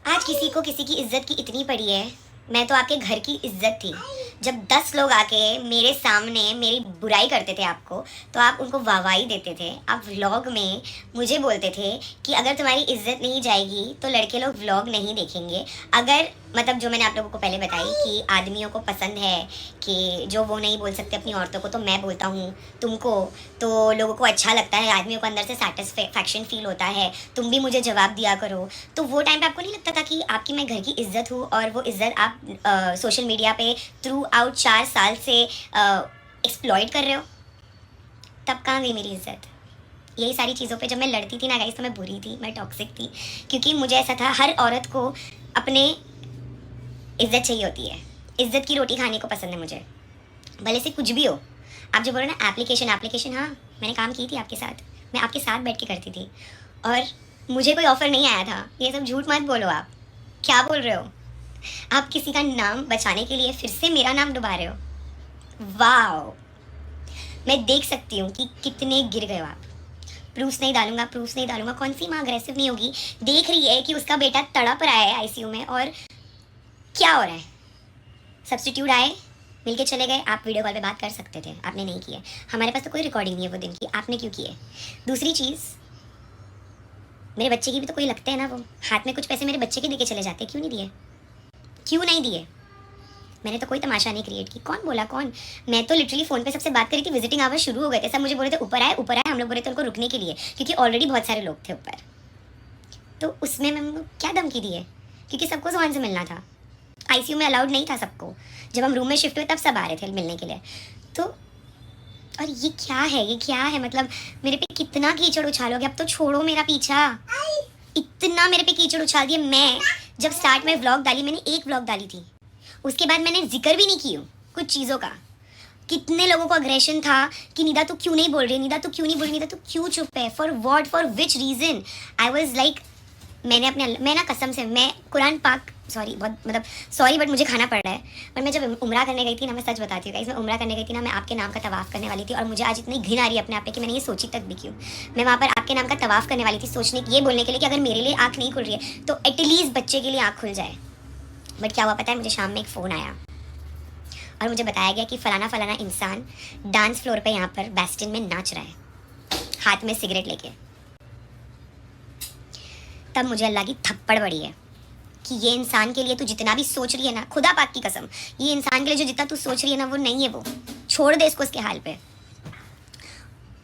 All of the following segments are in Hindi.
आज किसी को किसी की इज्जत की इतनी पड़ी है। मैं तो आपके घर की इज्जत थी। जब 10 लोग आके मेरे सामने मेरी बुराई करते थे आपको, तो आप उनको वाहवाही देते थे। आप व्लॉग में मुझे बोलते थे कि अगर तुम्हारी इज्जत नहीं जाएगी तो लड़के लोग व्लॉग नहीं देखेंगे। अगर मतलब जो मैंने आप लोगों को पहले बताई कि आदमियों को पसंद है कि जो वो नहीं बोल सकते अपनी औरतों को, तो मैं बोलता हूँ तुमको, तो लोगों को अच्छा लगता है, आदमियों को अंदर से सेटिस्फैक्शन फील होता है, तुम भी मुझे जवाब दिया करो। तो वो टाइम पे आपको नहीं लगता था कि आपकी मैं घर की इज्जत हूँ और वो इज्जत आप सोशल मीडिया पे थ्रू आउट 4 साल से एक्सप्लॉइट कर रहे हो? तब कहाँ गई मेरी इज्जत? यही सारी चीज़ों पे जब मैं लड़ती थी ना गाइस, तो मैं बुरी थी, मैं टॉक्सिक थी, क्योंकि मुझे ऐसा था हर औरत को अपने इज्जत चाहिए होती है। इज्जत की रोटी खाने को पसंद है मुझे, भले से कुछ भी हो। आप जो बोलो ना एप्लीकेशन एप्लीकेशन, हाँ मैंने काम की थी आपके साथ, मैं आपके साथ बैठ के करती थी और मुझे कोई ऑफ़र नहीं आया था। ये सब झूठ मत बोलो। आप क्या बोल रहे हो? आप किसी का नाम बचाने के लिए फिर से मेरा नाम डुबा रहे हो। वाह, मैं देख सकती हूँ कि कितने गिर गए हो आप। प्रूफ्स नहीं डालूंगा, प्रूफ्स नहीं डालूंगा। कौन सी माँ अग्रेसिव नहीं होगी? देख रही है कि उसका बेटा तड़प रहा है आईसीयू में और क्या हो रहा है। सब्स्टिट्यूट आए, मिलके चले गए। आप वीडियो कॉल पे बात कर सकते थे, आपने नहीं किए। हमारे पास तो कोई रिकॉर्डिंग नहीं है वो दिन की, आपने क्यों किए? दूसरी चीज़, मेरे बच्चे की भी तो कोई लगते हैं ना, वो हाथ में कुछ पैसे मेरे बच्चे के देके चले जाते, क्यों नहीं दिए? क्यों नहीं दिए? मैंने तो कोई तमाशा नहीं क्रिएट की। कौन बोला? कौन? मैं तो लिटरली फ़ोन पे सबसे बात करी थी, विजिटिंग आवर्स शुरू हो गए थे, सब मुझे बोल रहे थे ऊपर आए ऊपर आए। हम लोग बोल रहे थे उनको रुकने के लिए, क्योंकि ऑलरेडी बहुत सारे लोग थे ऊपर। तो उसमें मैं क्या धमकी दी है? क्योंकि सबको सुहान से मिलना था, आईसीयू में अलाउड नहीं था सबको। जब हम रूम में शिफ्ट हुए तब सब आ रहे थे मिलने के लिए। तो और ये क्या है, ये क्या है? मतलब मेरे पे कितना कीचड़ उछालोगे? अब तो छोड़ो मेरा पीछा। इतना मेरे पे कीचड़ उछाल दिए। मैं जब स्टार्ट में व्लॉग डाली, मैंने एक व्लॉग डाली थी, उसके बाद मैंने जिक्र भी नहीं की हूँ कुछ चीज़ों का। कितने लोगों को अग्रेशन था कि निदा तू क्यों नहीं बोल रही, निदा तू क्यों नहीं बोल रही, निदा तू क्यों चुप है, for what, for which reason? I was like, मैं ना कसम से, मैं कुरान पाक, सॉरी बहुत मतलब सॉरी बट मुझे खाना पड़ रहा है। पर मैं जब उम्रा करने गई थी ना, मैं सच बताती हूँ गाइस, मैं उम्रा करने गई थी ना, मैं आपके नाम का तवाफ़ करने वाली थी और मुझे आज इतनी घिन आ रही है अपने आप पे कि मैंने ये सोची तक भी क्यों। मैं वहाँ पर आपके नाम का तवाफ़ करने वाली थी, सोचने ये बोलने के लिए कि अगर मेरे लिए आँख नहीं खुल रही है तो एटलीस्ट बच्चे के लिए आँख खुल जाए। बट क्या हुआ पता है? मुझे शाम में एक फ़ोन आया और मुझे बताया गया कि फ़लाना फ़लाना इंसान डांस फ्लोर पे यहाँ पर बेस्टिन में नाच रहा है, हाथ में सिगरेट लेके। तब मुझे अल्लाह की थप्पड़ पड़ी है कि ये इंसान के लिए तू जितना भी सोच रही है ना, खुदा पाक की कसम, ये इंसान के लिए जो जितना तू सोच रही है ना, वो नहीं है। वो छोड़ दे इसको इसके हाल पे।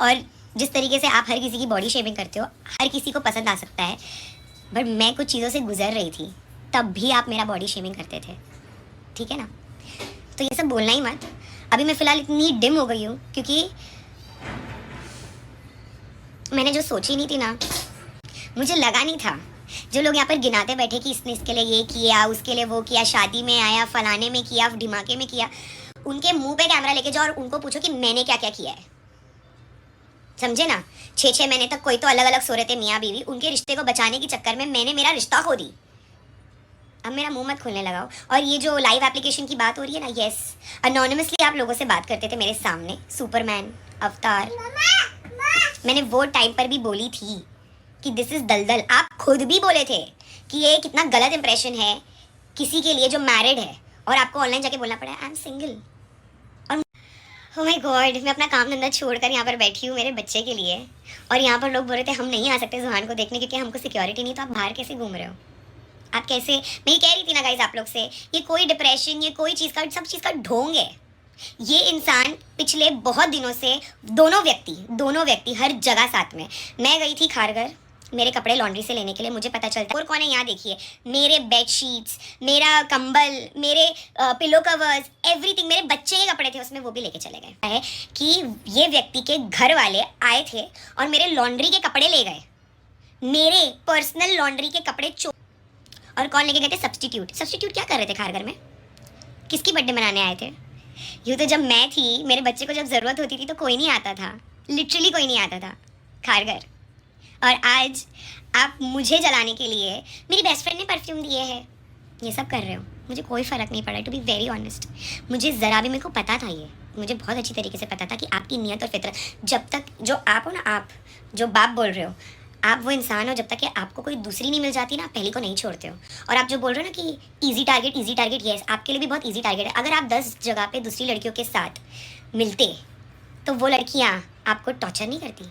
और जिस तरीके से आप हर किसी की बॉडी शेमिंग करते हो, हर किसी को पसंद आ सकता है, बट मैं कुछ चीज़ों से गुजर रही थी तब भी आप मेरा बॉडी शेमिंग करते थे, ठीक है ना? तो ये सब बोलना ही मत। अभी मैं फ़िलहाल इतनी डिम हो गई हूँ क्योंकि मैंने जो सोची नहीं थी ना, मुझे लगा नहीं था। जो लोग यहाँ पर गिनाते बैठे कि इसने इसके लिए ये किया, उसके लिए वो किया, शादी में आया, फलाने में किया, ढिमाके में किया, उनके मुंह पे कैमरा लेके जाओ और उनको पूछो कि मैंने क्या क्या किया है। समझे ना? 6-6 महीने तक कोई तो अलग अलग सो रहे थे मियाँ बीवी, उनके रिश्ते को बचाने के चक्कर में मैंने मेरा रिश्ता खो दी। अब मेरा मुंह मत खोलने लगाओ। और ये जो लाइव एप्लीकेशन की बात हो रही है ना, यस, अनोनिमसली आप लोगों से बात करते थे मेरे सामने, सुपरमैन, अवतार। मैंने वो टाइम पर भी बोली थी कि दिस इज़ दलदल। आप खुद भी बोले थे कि ये कितना गलत इंप्रेशन है किसी के लिए जो मैरिड है, और आपको ऑनलाइन जाके बोलना पड़ा आई एम सिंगल। और ओह माय गॉड, मैं अपना काम धंधा छोड़कर यहाँ पर बैठी हूँ मेरे बच्चे के लिए, और यहाँ पर लोग बोल रहे थे हम नहीं आ सकते जुहान को देखने क्योंकि हमको सिक्योरिटी नहीं। तो आप बाहर कैसे घूम रहे हो? आप कैसे? मैं ये कह रही थी ना गाइज आप लोग से, ये कोई डिप्रेशन, ये कोई चीज़ का, सब चीज़ का ढोंग है। ये इंसान पिछले बहुत दिनों से, दोनों व्यक्ति हर जगह साथ में। मैं गई थी खारघर मेरे कपड़े लॉन्ड्री से लेने के लिए, मुझे पता चलता है और कौन है यहाँ देखिए, मेरे बेडशीट्स, मेरा कंबल, मेरे पिलो कवर्स, एवरीथिंग, मेरे बच्चे के कपड़े थे उसमें, वो भी लेके चले गए। है कि ये व्यक्ति के घर वाले आए थे और मेरे लॉन्ड्री के कपड़े ले गए, मेरे पर्सनल लॉन्ड्री के कपड़े और कौन लेके गए थे? सब्स्टिट्यूट क्या कर रहे थे खारघर में? किसकी बर्थडे मनाने आए थे? यूँ तो जब मैं थी, मेरे बच्चे को जब ज़रूरत होती थी तो कोई नहीं आता था, लिटरली कोई नहीं आता था खारघर। और आज आप मुझे जलाने के लिए, मेरी बेस्ट फ्रेंड ने परफ्यूम दिए हैं, ये सब कर रहे हो। मुझे कोई फ़र्क नहीं पड़ा, टू बी वेरी ऑनेस्ट। मुझे ज़रा भी, मेरे को पता था, ये मुझे बहुत अच्छी तरीके से पता था कि आपकी नीयत और फितरत, जब तक जो आप हो ना, आप जो बाप बोल रहे हो, आप वो इंसान हो जब तक कि आपको कोई दूसरी नहीं मिल जाती ना, पहली को नहीं छोड़ते हो। और आप जो बोल रहे हो ना कि इजी टारगेट, यस आपके लिए भी बहुत इजी टारगेट है। अगर आप 10 जगह पे दूसरी लड़कियों के साथ मिलते तो वो लड़कियाँ आपको टॉर्चर नहीं करती,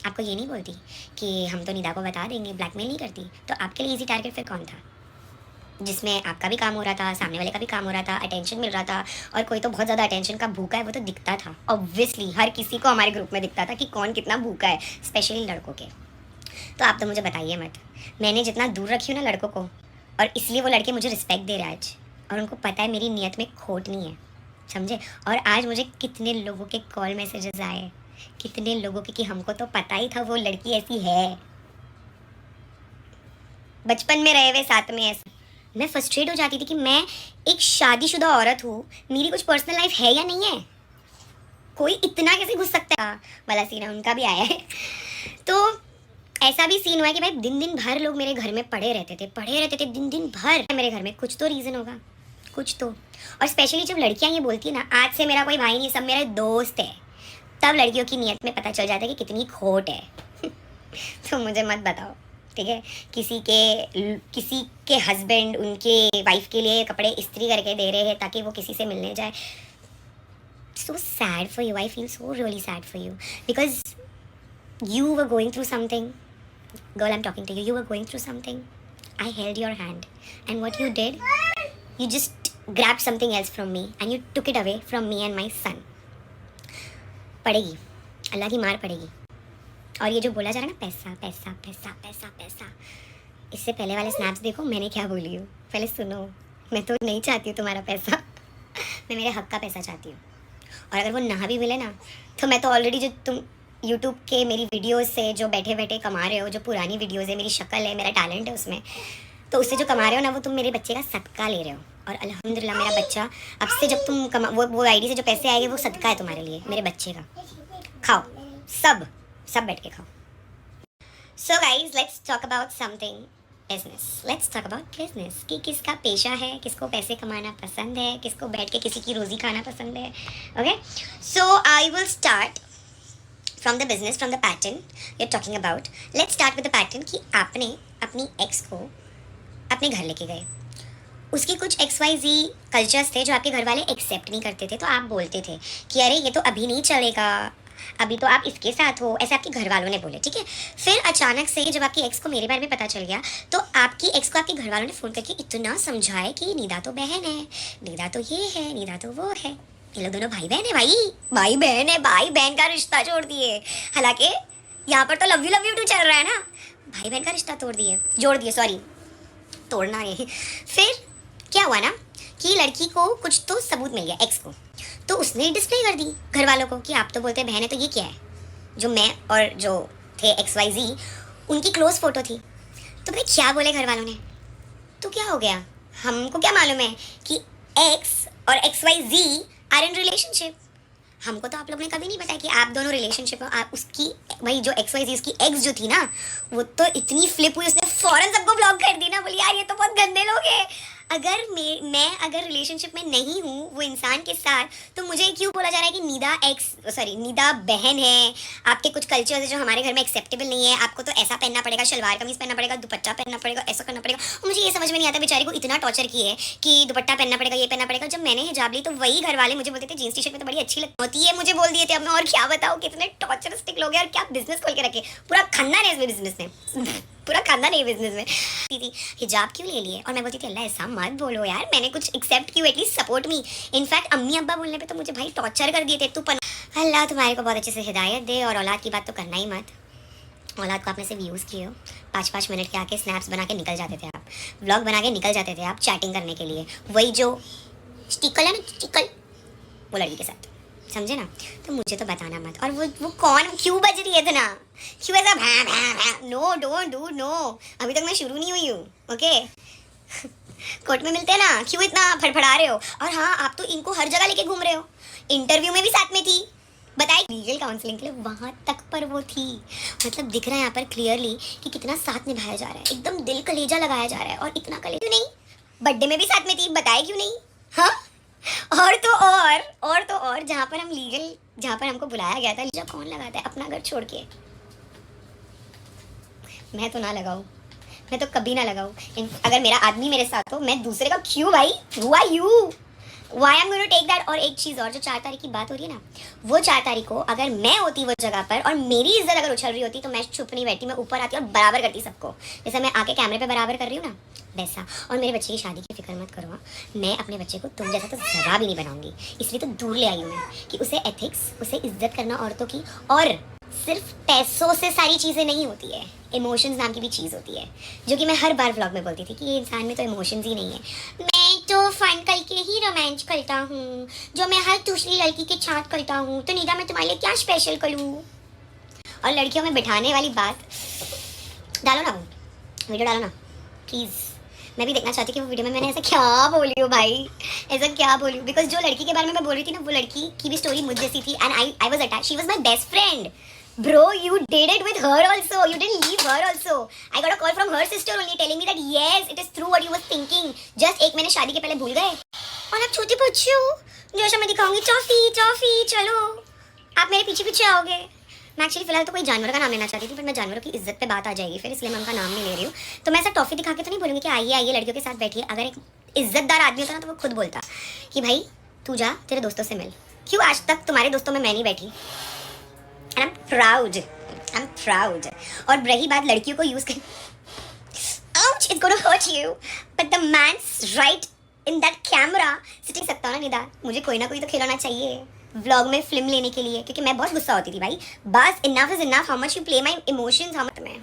आपको ये नहीं बोलती कि हम तो निदा को बता देंगे, ब्लैकमेल नहीं करती। तो आपके लिए इजी टारगेट फिर कौन था, जिसमें आपका भी काम हो रहा था, सामने वाले का भी काम हो रहा था, अटेंशन मिल रहा था। और कोई तो बहुत ज़्यादा अटेंशन का भूखा है, वो तो दिखता था ऑब्वियसली, हर किसी को हमारे ग्रुप में दिखता था कि कौन कितना भूखा है, स्पेशली लड़कों के। तो आप तो मुझे बताइए मत, मैंने जितना दूर रखी हूँ ना लड़कों को, और इसलिए वो लड़के मुझे रिस्पेक्ट दे रहे हैं आज, और उनको पता है मेरी नीयत में खोट नहीं है, समझे। और आज मुझे कितने लोगों के कॉल मैसेजेस आए, कितने लोगों के, कि हमको तो पता ही था वो लड़की ऐसी है, बचपन में रहे हुए साथ में ऐसा। मैं फ्रस्ट्रेट हो जाती थी कि मैं एक शादीशुदा औरत हूँ, मेरी कुछ पर्सनल लाइफ है या नहीं है, कोई इतना कैसे घुस सकता है वाला सीन है, उनका भी आया है। तो ऐसा भी सीन हुआ है कि भाई दिन दिन भर लोग मेरे घर में पड़े रहते थे दिन दिन भर मेरे घर में, कुछ तो रीज़न होगा, कुछ तो। और स्पेशली जब लड़कियां ये बोलती है ना, आज से मेरा कोई भाई नहीं, सब मेरे दोस्त है, तब लड़कियों की नीयत में पता चल जाता है कि कितनी खोट है। तो मुझे मत बताओ, ठीक है, किसी के हस्बैंड उनके वाइफ के लिए कपड़े इस्त्री करके दे रहे हैं ताकि वो किसी से मिलने जाए। So sad for you, I feel so really sad for you, because you were going through something. Girl, I'm talking to you. You were going through something. I held your hand. And what you did, you just grabbed something else from me and you took it away from me and my son. पड़ेगी, अल्लाह की मार पड़ेगी। और ये जो बोला जा रहा है ना, पैसा पैसा पैसा पैसा पैसा, इससे पहले वाले स्नैप्स देखो मैंने क्या बोली हूँ, पहले सुनो। मैं तो नहीं चाहती हूँ तुम्हारा पैसा, मैं मेरे हक का पैसा चाहती हूँ। और अगर वो ना भी मिले ना, तो मैं तो ऑलरेडी, जो तुम यूट्यूब के मेरी वीडियोस से जो बैठे बैठे कमा रहे हो, जो पुरानी वीडियोस है, मेरी शक्ल है, मेरा टैलेंट है उसमें, तो उससे जो कमा रहे हो ना, वो तुम मेरे बच्चे का सदका ले रहे हो। और अल्हम्दुलिल्लाह मेरा बच्चा, अब से जब तुम वो आईडी से जो पैसे आएंगे वो सदका है तुम्हारे लिए, मेरे बच्चे का। खाओ, सब बैठ के खाओ। So guys, let's talk about something business. Let's talk about business, कि किसका पेशा है, किसको पैसे कमाना पसंद है, किसको बैठ के किसी की रोज़ी खाना पसंद है। Okay, so I will start from the business, from the pattern you are talking about. Let's start with the pattern कि आपने अपनी एक्स को अपने घर लेके गए, उसकी कुछ XYZ कल्चर्स थे जो आपके घर वाले एक्सेप्ट नहीं करते थे, तो आप बोलते थे कि अरे ये तो अभी नहीं चलेगा, अभी तो आप इसके साथ हो, ऐसे आपके घर वालों ने बोले, ठीक है। फिर अचानक से जब आपकी एक्स को मेरे बारे में पता चल गया, तो आपकी एक्स को आपके घर वालों ने फ़ोन करके इतना समझाया कि निदा तो बहन है, निदा तो ये है, निदा तो वो है, ये लोग दोनों भाई बहन है, भाई बहन है, भाई बहन का रिश्ता जोड़ दिए। हालांकि यहाँ पर तो लव यू टू चल रहा है ना, भाई बहन का रिश्ता जोड़ दिए, सॉरी, तोड़ना है। फिर क्या हुआ ना कि लड़की को कुछ तो सबूत मिल गया, एक्स को, तो उसने डिस्प्ले कर दी घर वालों को कि आप तो बोलते हैं बहन है, तो ये क्या है। जो मैं और जो थे XYZ, उनकी क्लोज फोटो थी। तो भाई क्या बोले घर वालों ने, तो क्या हो गया, हमको क्या मालूम है कि एक्स और XYZ आर इन रिलेशनशिप। हमको तो आप लोग ने कभी नहीं बताया कि आप दोनों रिलेशनशिप में। आप उसकी भाई जो XYZ, उसकी एक्स जो थी ना, वो तो इतनी फ्लिप हुई, उसने फौरन सबको ब्लॉक कर दी ना, बोली यार ये तो बहुत गंदे लोग हैं। अगर मैं अगर रिलेशनशिप में नहीं हूँ वो इंसान के साथ, तो मुझे क्यों बोला जा रहा है कि निदा बहन है, आपके कुछ कल्चर्स है जो हमारे घर में एक्सेप्टेबल नहीं है, आपको तो ऐसा पहनना पड़ेगा, शलवार कमीज पहनना पड़ेगा, दुपट्टा पहनना पड़ेगा, ऐसा करना पड़ेगा। और मुझे ये समझ में नहीं आता, बेचारी को इतना टॉर्चर किए है कि दुपट्टा पहनना पड़ेगा, ये पहनना पड़ेगा। जब मैंने हिजाब ली तो वही घर वाले मुझे बोलते थे जींस टी शर्ट में तो बड़ी अच्छी लगती होती है, मुझे बोल दिए थे। अब मैं और क्या बताऊँ, कितने टॉर्चरिस्टिक लोग हैं और क्या बिजनेस खोल के रखे, पूरा खानदान है इस बिजनेस में, पूरा खानदान है बिजनेस में। दीदी हिजाब क्यों ले लिए, और मैं बोलती थी अल्लाह ऐसा मत बोलो यार, मैंने कुछ एक्सेप्ट क्यों, एटलीस्ट सपोर्ट मी। इनफैक्ट अम्मी अब्बा बोलने पे तो मुझे भाई टॉर्चर कर दिए थे, तू अल्लाह तुम्हारे को बहुत अच्छे से हिदायत दे। और औलाद की बात तो करना ही मत, औलाद को आपने सिर्फ यूज़ किए हो, 5-5 मिनट के आके स्नैप्स बना के निकल जाते थे आप, व्लॉग बना के निकल जाते थे आप चैटिंग करने के लिए, वही जो स्टिकल है ना, स्टिकल, वो लड़की के साथ, समझे ना। तो मुझे तो बताना मत। और वो कौन, क्यों बज रही है इतना, क्यों ऐसा भैं भैं भैं, नो डोंट डू नो, अभी तक मैं शुरू नहीं हुई हूँ, ओके। कोर्ट में मिलते हैं ना, क्यों इतना फड़फड़ा रहे हो। और हाँ, आप तो इनको हर जगह लेके घूम रहे हो, इंटरव्यू में भी साथ में थी, बताए लीगल काउंसलिंग के लिए वहाँ तक पर वो थी। मतलब दिख रहा है यहाँ पर क्लियरली कि कितना साथ निभाया जा रहा है, एकदम दिल कलेजा लगाया जा रहा है। और इतना कलेजा क्यों नहीं, बर्थडे में भी साथ में थी, बताए क्यों नहीं। हाँ, और तो और जहाँ पर हमको बुलाया गया था, लीजा कौन लगाता है अपना घर छोड़ के, मैं तो ना लगाऊँ, मैं तो कभी ना लगाऊँ। अगर मेरा आदमी मेरे साथ हो, मैं दूसरे का क्यों भाई? Who are you? Why I'm going to take that? और एक चीज़ और, जो 4 तारीख की बात हो रही है ना, वो 4 तारीख को अगर मैं होती वो जगह पर और मेरी इज्जत अगर उछल रही होती तो मैं चुप नहीं बैठती, मैं ऊपर आती और बराबर करती सबको, जैसे मैं आके कैमरे पे बराबर कर रही हूँ ना, वैसा। और मेरे बच्चे की शादी की फिक्र मत करो, हाँ। मैं अपने बच्चे को तुम जैसा तो जरा भी नहीं बनाऊंगी, इसलिए तो दूर ले आई हूँ मैं, कि उसे एथिक्स, उसे इज्जत करना औरतों की, और सिर्फ पैसों से सारी चीज़ें नहीं होती है, इमोशंस नाम की भी चीज़ होती है, जो कि मैं हर बार व्लॉग में बोलती थी कि ये इंसान में तो इमोशंस ही नहीं है। मैं तो फन करके ही रोमांस करता हूँ, जो मैं हर दूसरी लड़की के साथ करता हूँ, तो निदा मैं तुम्हारे लिए क्या स्पेशल करूँ? और लड़कियों में बिठाने वाली बात, डालो ना, वो वीडियो डालो ना प्लीज़। मैं भी देखना चाहती कि वो वीडियो में मैंने ऐसा क्या बोली हो भाई, ऐसा क्या बोली हो। बिकॉज जो लड़की के बारे में मैं बोल रही थी ना, वो लड़की की भी स्टोरी मुझ जैसी थी, and I was attached, she was my best friend. Bro, you did it with her also. You didn't leave her also. I got a call from her sister only telling me that yes, it is true what you were thinking. Just 1 महीने शादी के पहले भूल गए और आप छोटे बच्चे हो। जो ऐसा मैं दिखाऊंगी टॉफी टॉफी, चलो आप मेरे पीछे पीछे आओगे। मैं एक्चुअली फिलहाल तो कोई जानवर का नाम लेना चाहती थी, पर मैं जानवरों की इज्जत पे बात आ जाएगी फिर, इसलिए मैं उनका नाम नहीं ले रही हूँ। तो मैं ऐसा टॉफी दिखा के तो नहीं बोलूँगी कि आइए आइए लड़कियों के साथ बैठिए। अगर एक इज्जतदार आदमी होता ना तो वो खुद बोलता कि भाई तू जा, तेरे दोस्तों से मिल। क्यों आज तक तुम्हारे दोस्तों में मैं नहीं बैठी? And I'm proud. I'm proud. और रही बात लड़कियों को यूज कर, ouch, it's gonna hurt you. But the man's right in that camera sitting सकता हो ना निदा, मुझे कोई ना कोई तो खिलौना चाहिए व्लॉग में फिल्म लेने के लिए, क्योंकि मैं बहुत गुस्सा होती थी भाई। बस enough is enough, how much you play my emotions, how much में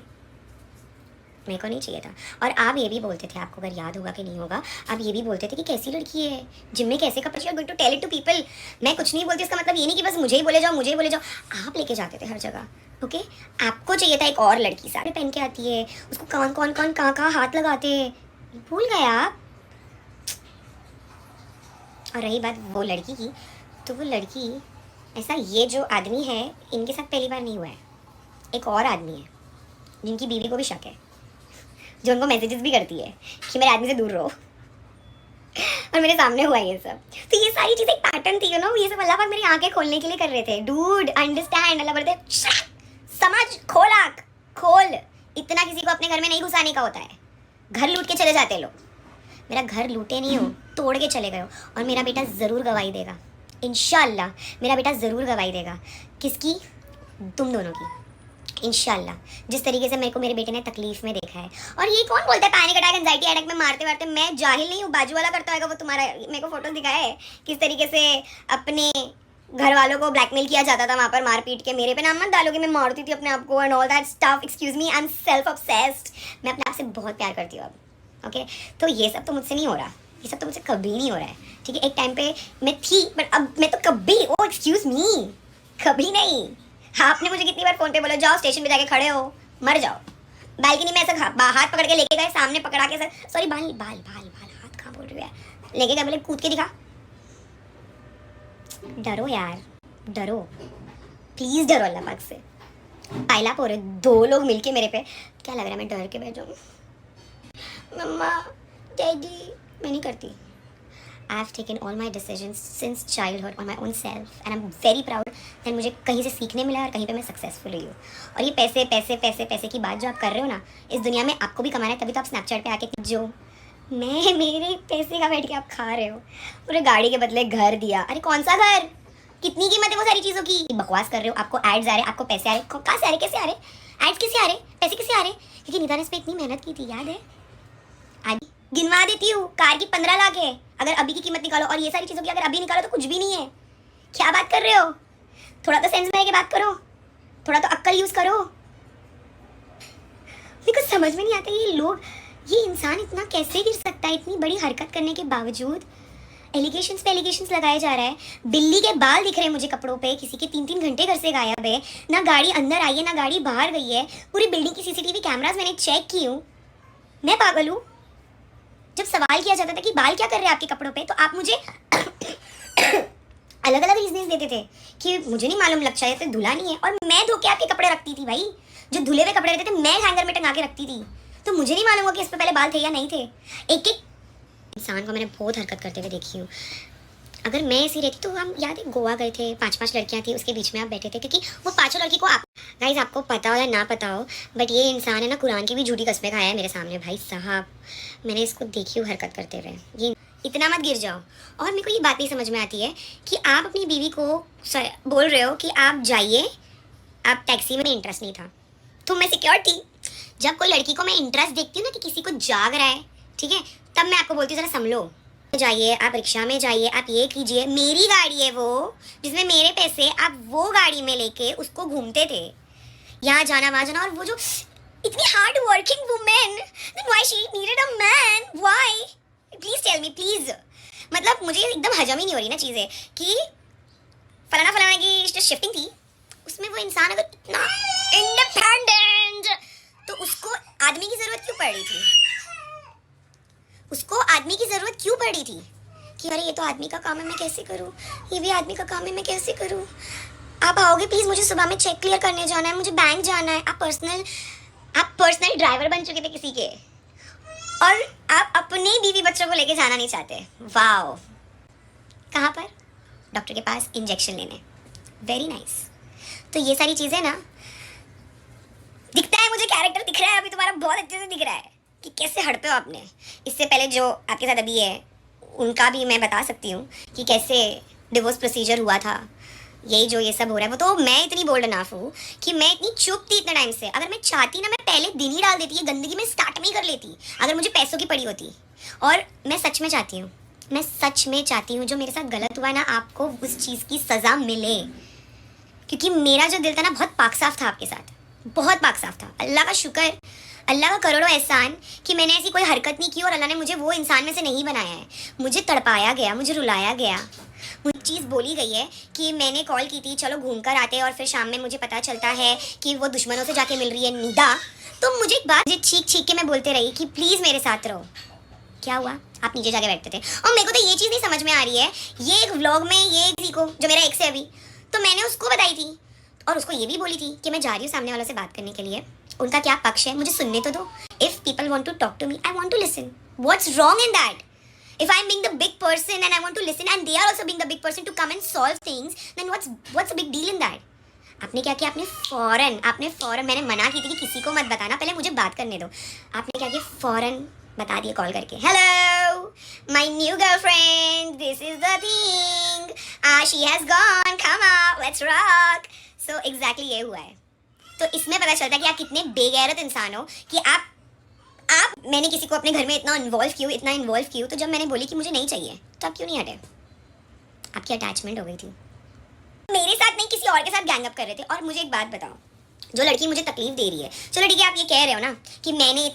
मेरे को नहीं चाहिए था। और आप ये भी बोलते थे, आपको अगर याद होगा कि नहीं होगा, आप ये भी बोलते थे कि कैसी लड़की है, जिम में कैसे कपड़े, going to tell it to people. मैं कुछ नहीं बोलती, इसका मतलब ये नहीं कि बस मुझे ही बोले जाओ, मुझे ही बोले जाओ। आप लेके जाते थे हर जगह, ओके? आपको चाहिए था एक और लड़की, सारे पहन के आती है, उसको कौन कौन कौन कहाँ कहाँ हाथ लगाते, भूल गए आप। और रही बात वो लड़की की, तो वो लड़की ऐसा, ये जो आदमी है इनके साथ पहली बार नहीं हुआ है, एक और आदमी है जिनकी बीवी को भी शक है, जो उनको मैसेजेस भी करती है कि मेरे आदमी से दूर रहो। और मेरे सामने हुआ ये सब। तो ये सारी चीज़ें एक पैटर्न थी, यू नो, ये सब अल्लाह पाक मेरी आंखें खोलने के लिए कर रहे थे। डूड अंडरस्टैंड, अल्लाह बोलते समझ, खोल आँख खोल। इतना किसी को अपने घर में नहीं घुसाने का होता है। घर लूट के चले जाते लोग, मेरा घर लूटे नहीं हो, तोड़ के चले गए हो। और मेरा बेटा ज़रूर गवाही देगा, इंशाल्लाह मेरा बेटा ज़रूर गवाही देगा। किसकी? तुम दोनों की, इंशाल्लाह। जिस तरीके से मेरे को मेरे बेटे ने तकलीफ में देखा है। और ये कौन बोलता है पैनिक अटैक एंजाइटी अटैक में मारते मारते? मैं जाहिल नहीं हूँ, बाजू वाला करता होगा वो तुम्हारा। मेरे को फोटो दिखाया है किस तरीके से अपने घर वालों को ब्लैकमेल किया जाता था वहाँ पर मार पीट के। मेरे पे नाम मत डालोगे, मैं मारती थी अपने आप को and all that stuff. Excuse me, I am self obsessed. मैं अपने आप से बहुत प्यार करती हूँ अब, ओके? तो ये सब तो मुझसे नहीं हो रहा, ये सब तो मुझसे कभी नहीं हो रहा है, ठीक है? एक टाइम पे मैं थी, बट अब मैं तो कभी, ओ एक्सक्यूज मी, कभी नहीं। हाँ, आपने मुझे कितनी बार फोन पे बोला जाओ स्टेशन पे जाके खड़े हो, मर जाओ। बालकनी में ऐसा हाथ पकड़ के लेके गए, सामने पकड़ा के, सर सॉरी बाल बाल बाल बाल हाथ कहाँ बोल रही है, लेके गए, बोले कूद के दिखा। डरो यार, डरो प्लीज, डरो अल्लाह पाक से। पायला पोरे 2 लोग मिलके मेरे पे, क्या लग रहा है मैं डर के बैठूं? मम्मा डैडी, मैं नहीं करती। I have taken all my decisions since childhood on my own self and I'm very proud that मुझे कहीं से सीखने मिला और कहीं पे मैं सक्सेसफुल हुई हूँ। और ये पैसे पैसे पैसे पैसे की बात जो आप कर रहे हो ना, इस दुनिया में आपको भी कमाना है, तभी तो आप स्नैपचैट पे आके जो मैं मेरे पैसे का बैठ के आप खा रहे हो, पूरे गाड़ी के बदले घर दिया। अरे कौन सा घर, कितनी कीमत है वो सारी चीज़ों की? बकवास कर रहे हो, आपको एड्स आ रहे, आपको पैसे आ रहे, कहाँ से आ रहे, कैसे आ रहे? एड्स कैसे आ रहे, पैसे कैसे आ रहे? क्योंकि निदा ने इस पर इतनी मेहनत की थी, याद है? आज गिनवा देती हूँ, कार की 15 लाख है अगर अभी की कीमत निकालो, और ये सारी चीज़ों की अगर अभी निकालो तो कुछ भी नहीं है। क्या बात कर रहे हो? थोड़ा तो सेंस में आके बात करो, थोड़ा तो अक्ल यूज़ करो। मेरे को समझ में नहीं आता ये लोग, ये इंसान इतना कैसे गिर सकता है इतनी बड़ी हरकत करने के बावजूद। एलिगेशंस पे एलिगेशंस लगाया जा रहा है। बिल्ली के बाल दिख रहे हैं मुझे कपड़ों पे, किसी के 3-3 घंटे घर से गायब है, ना गाड़ी अंदर आई है ना गाड़ी बाहर गई है। पूरी बिल्डिंग की सीसीटीवी कैमराज मैंने चेक की हूँ। मैं पागल हूँ? जब सवाल किया जाता था कि बाल क्या कर रहे हैं आपके कपड़ों पे, तो आप मुझे अलग अलग रीजन देते थे कि मुझे नहीं मालूम, लग शायद धुला नहीं है। और मैं धो के आपके कपड़े रखती थी भाई, जो धुले हुए कपड़े रहते थे मैं हैंगर में टंगा के रखती थी। तो मुझे नहीं मालूम कि इस पे पहले बाल थे या नहीं थे। एक एक इंसान को मैंने बहुत हरकत करते हुए देखी हूँ। अगर मैं ऐसी रहती तो हम याद है गोवा गए थे, 5-5 लड़कियां थी, उसके बीच में आप बैठे थे, क्योंकि वो पांचों लड़की को आप गाइस आपको पता हो या ना पता हो, बट ये इंसान है ना कुरान की भी झूठी कस्में खाया है मेरे सामने भाई साहब। मैंने इसको देखी हूँ हरकत करते हुए। ये इतना मत गिर जाओ। और मेरे को ये बात नहीं समझ में आती है कि आप अपनी बीवी को बोल रहे हो कि आप जाइए, आप टैक्सी में इंटरेस्ट नहीं था तो मैं सिक्योर थी। जब कोई लड़की को मैं इंटरेस्ट देखती हूँ ना कि किसी को जाग रहा है, ठीक है, तब मैं आपको बोलती हूँ जरा संभलो, जाइए, आप रिक्शा में जाइए, आप ये कीजिए। मेरी गाड़ी है वो, जिसमें मेरे पैसे, आप वो गाड़ी में लेके उसको घूमते थे, यहाँ जाना वहाँ जाना। और वो जो इतनी hard working women, then why she needed a man, why, please tell me please. मतलब मुझे एकदम हजम ही नहीं हो रही ना चीज़ें कि फलाना फलाना की जो शिफ्टिंग थी उसमें वो इंसान अगर इतना इंडिपेंडेंट, तो उसको आदमी की ज़रूरत क्यों पड़ रही थी? उसको आदमी की ज़रूरत क्यों पड़ी थी कि अरे ये तो आदमी का काम है, मैं कैसे करूँ, ये भी आदमी का काम है, मैं कैसे करूँ। आप आओगे प्लीज़, मुझे सुबह में चेक क्लियर करने जाना है, मुझे बैंक जाना है। आप पर्सनल ड्राइवर बन चुके थे किसी के, और आप अपने बीवी बच्चों को लेके जाना नहीं चाहते। वाओ, कहाँ पर? डॉक्टर के पास इंजेक्शन लेने। Very nice. तो ये सारी चीज़ें ना, दिखता है मुझे कैरेक्टर दिख रहा है अभी तुम्हारा, बहुत अच्छे से दिख रहा है कि कैसे हड़पे हो आपने। इससे पहले जो आपके साथ अभी है उनका भी मैं बता सकती हूँ कि कैसे डिवोर्स प्रोसीजर हुआ था। यही जो ये सब हो रहा है, वो तो मैं इतनी बोल्ड इनफ हूँ कि मैं इतनी चुप थी इतने टाइम से। अगर मैं चाहती ना, मैं पहले दिन ही डाल देती, ये गंदगी में स्टार्ट में ही कर लेती अगर मुझे पैसों की पड़ी होती। और मैं सच में चाहती हूँ, मैं सच में चाहती हूँ जो मेरे साथ गलत हुआ है ना, आपको उस चीज़ की सज़ा मिले। क्योंकि मेरा जो दिल था ना बहुत पाक साफ था आपके साथ, बहुत पाक साफ था। अल्लाह का शुक्र, अल्लाह का करोड़ों एहसान कि मैंने ऐसी कोई हरकत नहीं की और अल्लाह ने मुझे वो इंसान में से नहीं बनाया है। मुझे तड़पाया गया, मुझे रुलाया गया, मुझे चीज़ बोली गई है कि मैंने कॉल की थी चलो घूम कर आते हैं, और फिर शाम में मुझे पता चलता है कि वो दुश्मनों से जाके मिल रही है निदा। तो मुझे एक बात, मुझे चीख चीख के मैं बोलते रही कि प्लीज़ मेरे साथ रहो। क्या हुआ? आप नीचे जाके बैठते थे। और मेरे को तो ये चीज़ नहीं समझ में आ रही है, ये एक व्लॉग में ये किसी को जो मेरा एक्स है अभी, तो मैंने उसको बताई थी और उसको ये भी बोली थी कि मैं जा रही हूँ सामने वालों से बात करने के लिए, उनका क्या पक्ष है मुझे सुनने तो दो। If people want to talk to me, I want to listen. What's wrong in that? If I'm being the big person and I want to listen and they are also being the big person to come and solve things, then what's the big deal in that? आपने क्या किया? आपने फौरन मैंने मना की थी कि किसी को मत बताना, पहले मुझे बात करने दो। आपने क्या किया? फौरन बता दिया कॉल करके, hello my new girlfriend, this is the thing, she has gone, come out, let's rock. So exactly ये हुआ है। तो इसमें पता चलता है कि आप कितने बेगैरत इंसान हो कि आप मैंने किसी को अपने घर में इतना इन्वॉल्व किया। तो जब मैंने बोली कि मुझे नहीं चाहिए, तो आप क्यों नहीं हटे? आपकी अटैचमेंट हो गई थी, मेरे साथ नहीं किसी और के साथ गैंग अप कर रहे थे। और मुझे एक बात बताओ, जो लड़की मुझे तकलीफ दे रही है, चलो ठीक है आप ये कह रहे हो ना कि मैंने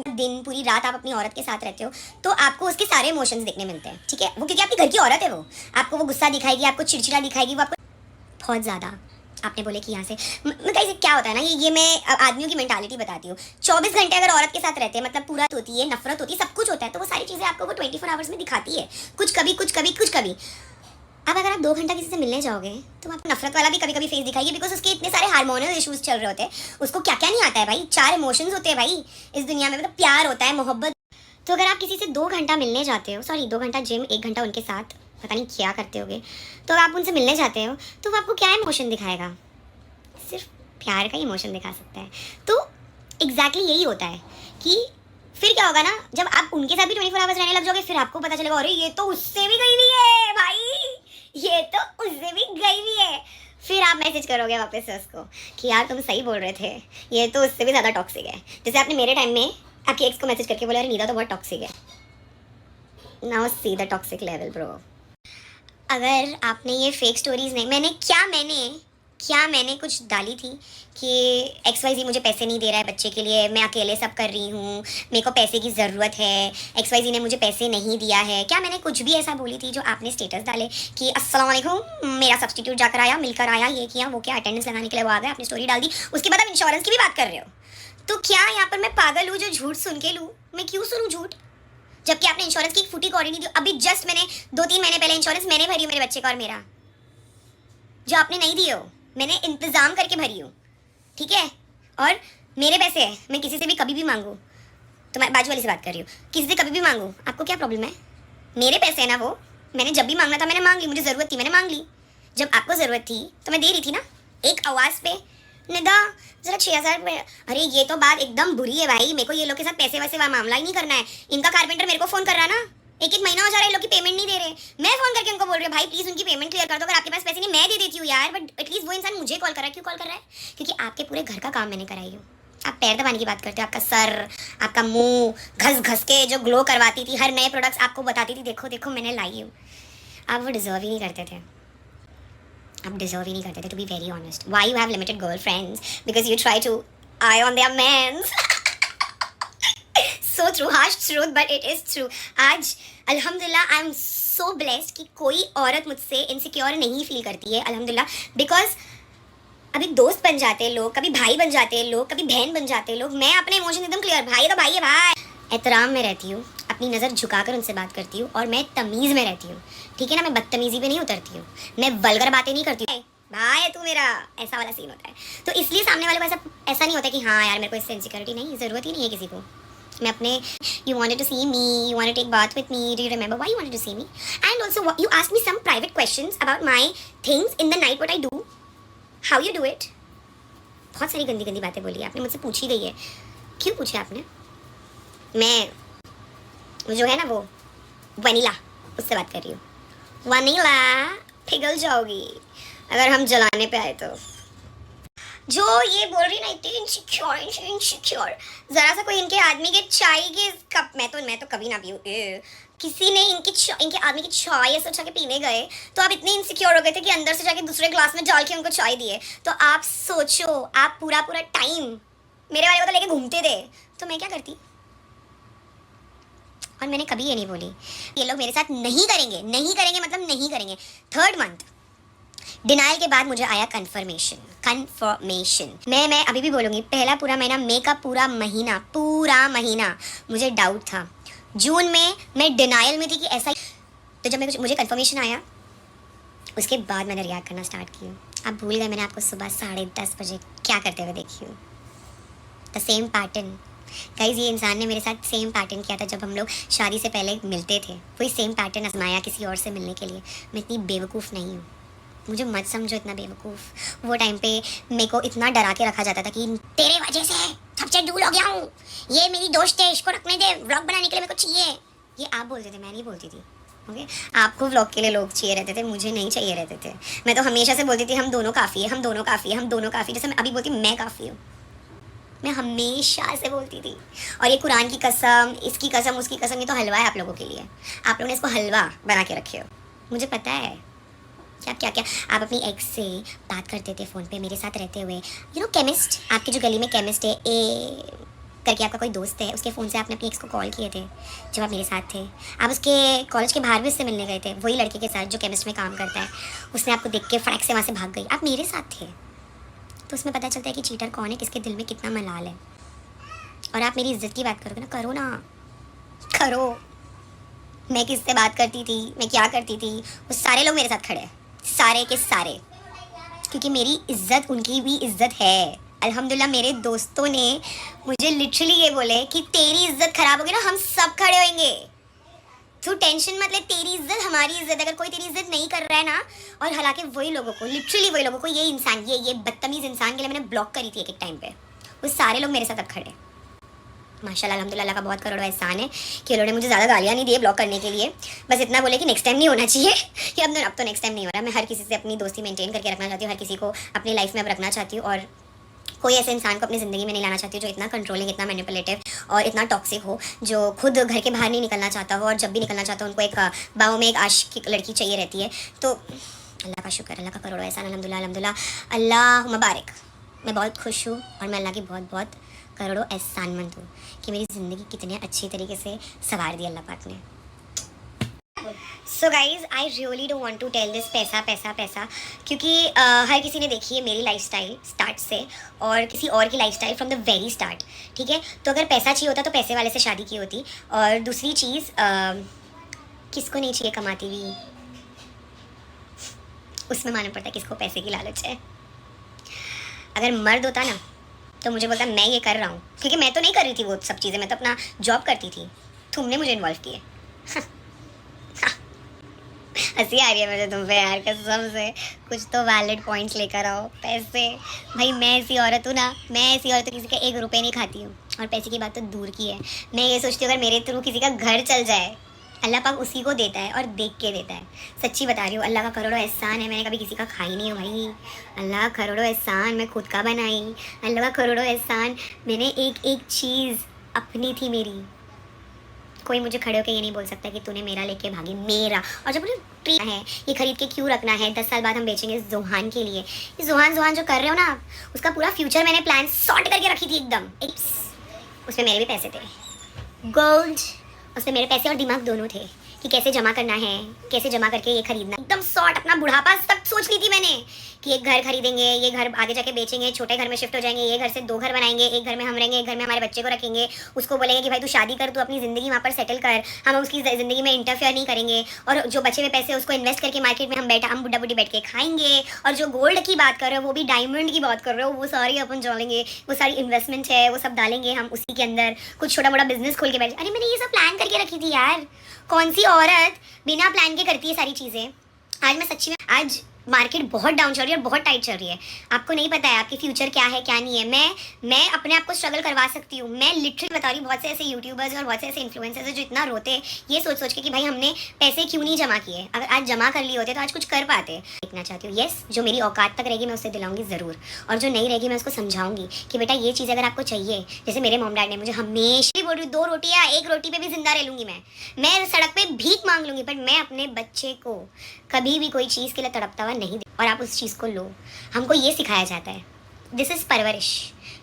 दिन पूरी रात आप अपनी औरत के साथ रहते हो तो आपको उसके सारे इमोशंस देखने मिलते हैं, ठीक है, वो क्योंकि आपकी घर की औरत है, वो आपको वो गुस्सा दिखाएगी, आपको चिड़चिड़ा दिखाएगी, वो आपको बहुत ज़्यादा। आपने बोले कि यहाँ से कहीं क्या होता है ना, ये मैं आदमियों की मेंटालिटी बताती हूँ। 24 घंटे अगर औरत के साथ रहते हैं, मतलब पूरा होती है, नफरत होती है, सब कुछ होता है, तो वो सारी चीज़ें आपको वो 24 आवर्स में दिखाती है, कुछ कभी। अब अगर आप 2 घंटा किसी से मिलने जाओगे तो आपको नफरत वाला भी कभी कभी फेस दिखाएगी, बिकॉज उसके इतने सारे हार्मोनल इश्यूज चल रहे होते हैं। उसको क्या क्या नहीं आता है भाई, 4 इमोशंस होते हैं भाई इस दुनिया में, मतलब प्यार होता है, मोहब्बत। तो अगर आप किसी से 2 घंटा मिलने जाते हो, सॉरी 2 घंटा जिम, 1 घंटा उनके साथ पता नहीं क्या करते होगे, तो आप उनसे मिलने जाते हो तो वो आपको क्या इमोशन दिखाएगा? सिर्फ प्यार का इमोशन दिखा सकता है। तो एग्जैक्टली यही होता है कि फिर क्या होगा ना, जब आप उनके साथ भी 24 आवर्स रहने लग जाओगे, फिर आपको पता चलेगा अरे ये तो उससे भी गई हुई है भाई, ये तो उससे भी गई हुई है। फिर आप मैसेज करोगे वापस से उसको कि यार तुम सही बोल रहे थे, ये तो उससे भी ज़्यादा टॉक्सिक है। जैसे आपने मेरे टाइम में आपके एक्स को मैसेज करके बोला अरे नीदा तो बहुत टॉक्सिक है। Now see the toxic level bro. अगर आपने ये फेक स्टोरीज नहीं, मैंने कुछ डाली थी कि XYZ मुझे पैसे नहीं दे रहा है बच्चे के लिए, मैं अकेले सब कर रही हूँ, मेरे को पैसे की ज़रूरत है, XYZ ने मुझे पैसे नहीं दिया है, क्या मैंने कुछ भी ऐसा बोली थी जो आपने स्टेटस डाले कि अस्सलाम वालेकुम मेरा सब्सटीट्यूट जाकर आया, मिलकर आया, ये किया वो क्या, अटेंडेंस लगाने के लिए वो आ गए, आपने स्टोरी डाल दी, उसके बाद आप इंश्योरेंस की भी बात कर रहे हो। तो क्या यहाँ पर मैं पागल हूँ जो झूठ सुन के लूँ? मैं क्यों सुनूँ झूठ, जबकि आपने इंश्योरेंस की एक फूटी कौड़ी नहीं दी। अभी जस्ट मैंने 2-3 महीने पहले इंश्योरेंस मैंने भरी मेरे बच्चे का, और मेरा जो आपने नहीं दिए हो मैंने इंतज़ाम करके भरी हूँ, ठीक है। और मेरे पैसे हैं, मैं किसी से भी कभी भी मांगूँ, तो मैं बाजू वाली से बात कर रही हूँ, किसी से कभी भी मांगूँ, आपको क्या प्रॉब्लम है? मेरे पैसे हैं ना वो, मैंने जब भी मांगना था मैंने मांग ली, मुझे ज़रूरत थी मैंने मांग ली, जब आपको ज़रूरत थी तो मैं दे रही थी ना, एक आवाज़ पे। निदा जरा 6,000 रुपये, अरे ये तो बात एकदम बुरी है भाई, मेरे को ये लोग के साथ पैसे वैसे मामला ही नहीं करना है। इनका कारपेंटर मेरे को फ़ोन कर रहा ना, एक एक महीना हो जा रहा है, लोग की पेमेंट नहीं दे रहे, मैं फ़ोन करके उनको बोल रही हूँ भाई प्लीज़ उनकी पेमेंट क्लियर कर दो, अगर आपके पास पैसे नहीं मैं दे देती हूँ यार, बट एटलीस्ट वो इंसान मुझे कॉल कर रहा है। क्यों कॉल कर रहा है? क्योंकि आपके पूरे घर का काम मैंने कराई हूँ। आप पैर दबाने की बात करते हो, आपका सर, आपका मुंह घस घस के जो ग्लो करवाती थी, हर नए प्रोडक्ट्स आपको बताती थी देखो देखो मैंने लाई हूँ, आप वो डिजर्व ही नहीं करते थे। आप डिजर्व ही नहीं करते थे, to be very honest. Why you have limited girl friends? Because you try to eye on their men's. So true, harsh truth but it is true. आज अल्हम्दुलिल्लाह आई एम सो ब्लेस्ड कि कोई औरत मुझसे इनसिक्योर नहीं फील करती है अल्हम्दुलिल्लाह, बिकॉज अभी दोस्त बन जाते हैं लोग, कभी भाई बन जाते हैं लोग, कभी बहन बन जाते हैं लोग। मैं अपने इमोशन एकदम क्लियर, भाई तो भाई है भाई, एहतराम में रहती हूँ, अपनी नज़र झुकाकर उनसे बात करती हूँ, और मैं तमीज़ में रहती हूँ, ठीक है ना। मैं बदतमीज़ी पे नहीं उतरती हूँ, मैं वल्गर बातें नहीं करती हूँ, भाई है तू मेरा, ऐसा वाला सीन होता है। तो इसलिए सामने वाले को ऐसा नहीं होता कि हाँ यार मेरे को इससे इनसिक्योरिटी नहीं, ज़रूरत ही नहीं है किसी को। मैं अपने you wanted to see me, you wanted to take बात with me, do you remember why you wanted to see me, and also you asked me some private questions about my things in the night, what I do, how you do it. बहुत सारी गंदी गंदी बातें बोली आपने, मुझसे पूछी गई है। क्यों पूछे आपने? मैं जो है ना वो वनीला, उससे बात कर रही हूँ। वनीला पिघल जाओगी अगर हम जलाने पे आए तो। जो ये बोल रही ना इतनी इनसिक्योर, जरा सा कोई इनके आदमी के चाय के कप, मैं तो कभी ना पीऊँ, किसी ने इनके आदमी की चाय ऐसे उठा के पीने गए तो आप इतने इनसिक्योर हो गए थे कि अंदर से जाके दूसरे ग्लास में डाल के उनको चाय दिए। तो आप सोचो, आप पूरा टाइम मेरे वाले को तो लेके घूमते थे, तो मैं क्या करती। और मैंने कभी ये नहीं बोली ये लोग मेरे साथ नहीं करेंगे, नहीं करेंगे मतलब नहीं करेंगे। 3rd मंथ डिनाइल के बाद मुझे आया कन्फर्मेशन। मैं अभी भी बोलूँगी, पहला पूरा महीना, मई का पूरा महीना मुझे डाउट था। जून में मैं डिनाइल में थी कि ऐसा, तो जब मुझे कन्फर्मेशन आया उसके बाद मैंने रिएक्ट करना स्टार्ट किया। आप भूल गए मैंने आपको सुबह 10:30 बजे क्या करते हुए देखी हूँ। द सेम पैटर्न गाइज, ये इंसान ने मेरे साथ सेम पैटर्न किया था जब हम लोग शादी से पहले मिलते थे, वही सेम पैटर्न आजमाया किसी और से मिलने के लिए। मैं इतनी बेवकूफ़ नहीं हूँ, मुझे मत समझो इतना बेवकूफ़। वो टाइम पे मेरे को इतना डरा के रखा जाता था कि तेरे वजह से सबसे दूर हो गया हूँ, ये मेरी दोस्त है, इसको रखने दे, व्लॉग बनाने के लिए मेरे को चाहिए। ये आप बोलते थे, मैं नहीं बोलती थी। ओके, आपको व्लॉग के लिए लोग चाहिए रहते थे, मुझे नहीं चाहिए रहते थे। मैं तो हमेशा से बोलती थी हम दोनों काफ़ी है, हम दोनों काफ़ी है, हम दोनों काफ़ी। जैसे मैं अभी बोलती मैं काफ़ी हूँ, मैं हमेशा से बोलती थी। और ये कुरान की कसम, इसकी कसम, उसकी कसम, ये तो हलवा है आप लोगों के लिए। आप लोगों ने इसको हलवा बना के रखे हो, मुझे पता है क्या क्या। आप अपनी एक्स से बात करते थे फ़ोन पे मेरे साथ रहते हुए, यू नो केमिस्ट, आपकी जो गली में केमिस्ट है ए करके आपका कोई दोस्त है, उसके फ़ोन से आपने अपनी एक्स को कॉल किए थे जब आप मेरे साथ थे। आप उसके कॉलेज के बाहर भी उससे मिलने गए थे, वही लड़के के साथ जो केमिस्ट में काम करता है। उसने आपको देख के फटक से वहाँ से भाग गई, आप मेरे साथ थे। तो उसमें पता चलता है कि चीटर कौन है, किसके दिल में कितना मलाल है। और आप मेरी इज्जत की बात करोगे ना, करो ना, करो। मैं किससे बात करती थी, मैं क्या करती थी, वो सारे लोग मेरे साथ खड़े हैं, सारे के सारे, क्योंकि मेरी इज्जत उनकी भी इज्जत है। अल्हम्दुलिल्लाह मेरे दोस्तों ने मुझे लिटरली ये बोले कि तेरी इज्जत खराब होगी ना हम सब खड़े होंगे, तू टेंशन मत ले, तेरी इज्जत हमारी इज्जत। अगर कोई तेरी इज्जत नहीं कर रहा है ना, और हालांकि वही लोगों को, लिटरली वही लोगों को, ये इंसान, ये बदतमीज़ इंसान के लिए मैंने ब्लॉक करी थी एक टाइम पे, वो सारे लोग मेरे साथ अब खड़े। माशाल्लाह अल्हम्दुलिल्लाह का बहुत करोड़ों एहसान है कि उन्होंने मुझे ज़्यादा गालियाँ नहीं दी ब्लॉक करने के लिए, बस इतना बोले कि नेक्स्ट टाइम नहीं होना चाहिए कि अब तो नेक्स्ट टाइम नहीं हो रहा। मैं हर किसी से अपनी दोस्ती मेंटेन करके रखना चाहती हूँ, हर किसी को अपनी लाइफ में अब रखना चाहती हूँ, और कोई ऐसे इंसान को अपनी ज़िंदगी में नहीं लाना चाहती जो इतना कंट्रोलिंग, इतना मैनिपुलेटिव और इतना टॉक्सिक हो, जो खुद घर के बाहर नहीं निकलना चाहता हो, और जब भी निकलना चाहता हो उनको एक बाहों में एक आशिक लड़की चाहिए रहती है। तो अल्लाह का शुक्र, अल्लाह का करोड़ों एहसान, अल्हम्दुलिल्लाह अल्हम्दुलिल्लाह, अल्लाह मुबारक। मैं बहुत खुश हूँ और मैं अल्लाह की बहुत बहुत करोड़ों एहसानमंद हूँ कि मेरी ज़िंदगी कितने अच्छी तरीके से संवार दी अल्लाह पाक ने। So guys I really don't want to tell this paisa paisa पैसा, क्योंकि हर किसी ने देखी है मेरी लाइफस्टाइल स्टार्ट से और किसी और की lifestyle from the very start, ठीक है। तो अगर पैसा चाहिए होता तो पैसे वाले से शादी की होती। और दूसरी चीज़, किसको नहीं चाहिए कमाती हुई, उसमें मालूम पड़ता है किसको पैसे की लालच है। अगर मर्द होता ना तो मुझे बोलता मैं ये कर रहा हूँ, क्योंकि मैं तो नहीं कर रही थी वो सब चीज़ें, मैं तो अपना जॉब करती थी, तुमने मुझे इन्वॉल्व किए। हंसी आ रही है मुझे तुम पे यार, कसम से। कुछ तो वैलिड पॉइंट्स लेकर आओ। पैसे, भाई मैं ऐसी औरत हूँ ना, मैं ऐसी औरत हूँ, किसी का 1 रुपये नहीं खाती हूँ। और पैसे की बात तो दूर की है, मैं ये सोचती हूँ अगर मेरे थ्रू किसी का घर चल जाए, अल्लाह पाक उसी को देता है और देख के देता है। सच्ची बता रही हूँ, अल्लाह का करोड़ों एहसान है, मैंने कभी किसी का खाई नहीं हूँ भाई। अल्लाह का करोड़ों एहसान, मैं खुद का बनाई। अल्लाह का करोड़ों एहसान, मैंने एक एक चीज़ अपनी थी मेरी। कोई मुझे खड़े होकर ये नहीं बोल सकता कि तूने मेरा लेके भागी, मेरा। और जब मुझे ट्री है, ये खरीद के क्यों रखना है, 10 साल बाद हम बेचेंगे इस जुहान के लिए। ये जुहान जो कर रहे हो ना आप, उसका पूरा फ्यूचर मैंने प्लान सॉर्ट करके रखी थी एकदम। उसमें मेरे भी पैसे थे, गोल्ड, उसमें मेरे पैसे और दिमाग दोनों थे कि कैसे जमा करना है, कैसे जमा करके ये खरीदना। एकदम सॉर्ट, अपना बुढ़ापा तक सोच ली थी मैंने कि एक घर खरीदेंगे, ये घर आगे जाके बेचेंगे, छोटे घर में शिफ्ट हो जाएंगे, ये घर से 2 घर बनाएंगे, एक घर में हम रहेंगे, एक घर में हमारे बच्चे को रखेंगे। उसको बोलेंगे कि भाई तू शादी कर, तू अपनी ज़िंदगी वहाँ पर सेटल कर, हम उसकी ज़िंदगी में इंटरफेयर नहीं करेंगे। और जो बचे हुए पैसे उसको इन्वेस्ट करके मार्केट में हम बुढ़ा बुढ़ी बैठ के खाएंगे। और जो गोल्ड की बात कर रहे हो, वो भी डायमंड की बात कर रहे हो, वो सारी अपन जोड़ेंगे, वो सारी इन्वेस्टमेंट है, वो सब डालेंगे हम उसी के अंदर। कुछ छोटा मोटा बिजनेस खोल के बैठ। अरे मैंने ये सब प्लान करके रखी थी यार। कौन सी औरत बिना प्लान के करती है सारी चीज़ें। आज मैं सच्ची में, आज मार्केट बहुत डाउन चल रही है और बहुत टाइट चल रही है। आपको नहीं पता है आपकी फ्यूचर क्या है क्या नहीं है। मैं अपने आप को स्ट्रगल करवा सकती हूँ। मैं लिटरली बता रही हूँ, बहुत से ऐसे यूट्यूबर्स और बहुत से ऐसे इन्फ्लुएंसर्स हैं जो इतना रोते हैं ये सोच सोच के कि भाई हमने पैसे क्यों नहीं जमा किए। अगर आज जमा कर लिए होते तो आज कुछ कर पाते। देखना चाहती हूँ, येस, जो मेरी औकात तक रहेगी मैं उससे दिलाऊंगी ज़रूर, और जो नहीं रहेगी मैं उसको समझाऊंगी कि बेटा ये चीज़ अगर आपको चाहिए। जैसे मेरे मॉम डैड ने मुझे हमेशा बोल रही, 2 रोटियाँ 1 रोटी पे भी जिंदा रह लूंगी मैं सड़क पे भीख मांग लूंगी, बट मैं अपने बच्चे को कभी भी कोई चीज़ के लिए तड़पता हुआ नहीं। और आप उस चीज़ को लो। हमको ये सिखाया जाता है, दिस इज़ परवरिश,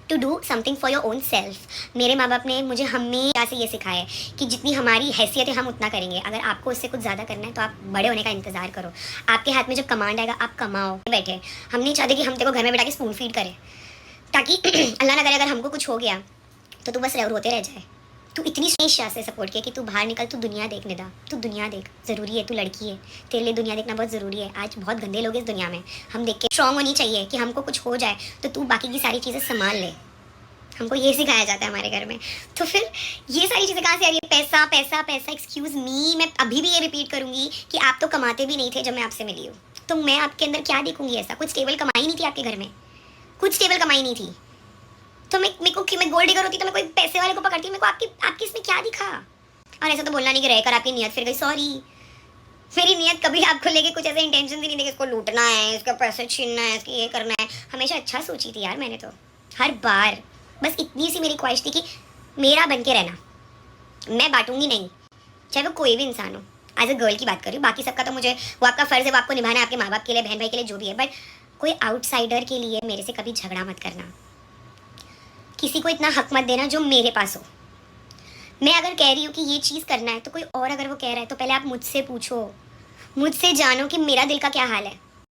to do something for your own self. मेरे माँ बाप ने मुझे हमेशा से ये सिखाया है कि जितनी हमारी हैसियत है हम उतना करेंगे। अगर आपको उससे कुछ ज़्यादा करना है तो आप बड़े होने का इंतज़ार करो। आपके हाथ में जब कमांड आएगा आप कमाओ। बैठे हम नहीं चाहते कि हम तेरे को घर में बैठा के स्पून फीड करें, ताकि अल्लाह ना करे अगर हमको कुछ हो गया तो तू बस रोते रह जाए। तू इतनी हमेशा से सपोर्ट किया कि तू बाहर निकल, तू दुनिया देखने दा, तू दुनिया देख, ज़रूरी है, तू लड़की है, तेरे लिए दुनिया देखना बहुत ज़रूरी है। आज बहुत गंदे लोग इस दुनिया में, हम देख के स्ट्रॉन्ग होनी चाहिए कि हमको कुछ हो जाए तो तू बाकी की सारी चीज़ें संभाल ले। हमको ये सिखाया जाता है हमारे घर में। तो फिर ये सारी चीज़ें कहाँ से आ रही है? पैसा पैसा पैसा, एक्सक्यूज़ मी। मैं अभी भी ये रिपीट करूँगी कि आप तो कमाते भी नहीं थे जब मैं आपसे मिली हूँ, तो मैं आपके अंदर क्या देखूँगी ऐसा? कुछ स्टेबल कमाई नहीं थी आपके घर में, कुछ स्टेबल कमाई नहीं थी। तो मैं गोल्ड डिगर होती तो मैं कोई पैसे वाले को पकड़ती। मेरे को आपकी इसमें क्या दिखा? और ऐसा तो बोलना नहीं कि रहकर आपकी नियत फिर गई, सॉरी। मेरी नियत कभी आपको लेके कुछ ऐसे इंटेंशन ही नहीं थी कि इसको लूटना है, इसका पैसे छीनना है, इसकी ये करना है। हमेशा अच्छा सोची थी यार मैंने तो, हर बार। बस इतनी सी मेरी ख्वाहिश थी कि मेरा बन के रहना, मैं बांटूंगी नहीं, चाहे वो कोई भी इंसान हो। एज अ गर्ल की बात कर रही हूँ, बाकी सबका तो मुझे, वो आपका फ़र्ज़ है, वो आपको निभाना है, आपके माँ बाप के लिए, बहन भाई के लिए, जो भी है। बट कोई आउटसाइडर के लिए मेरे से कभी झगड़ा मत करना। किसी को इतना हक मत देना जो मेरे पास हो। मैं अगर कह रही हूँ कि ये चीज़ करना है तो कोई और अगर वो कह रहा है तो पहले आप मुझसे पूछो, मुझसे जानो कि मेरा दिल का क्या हाल है।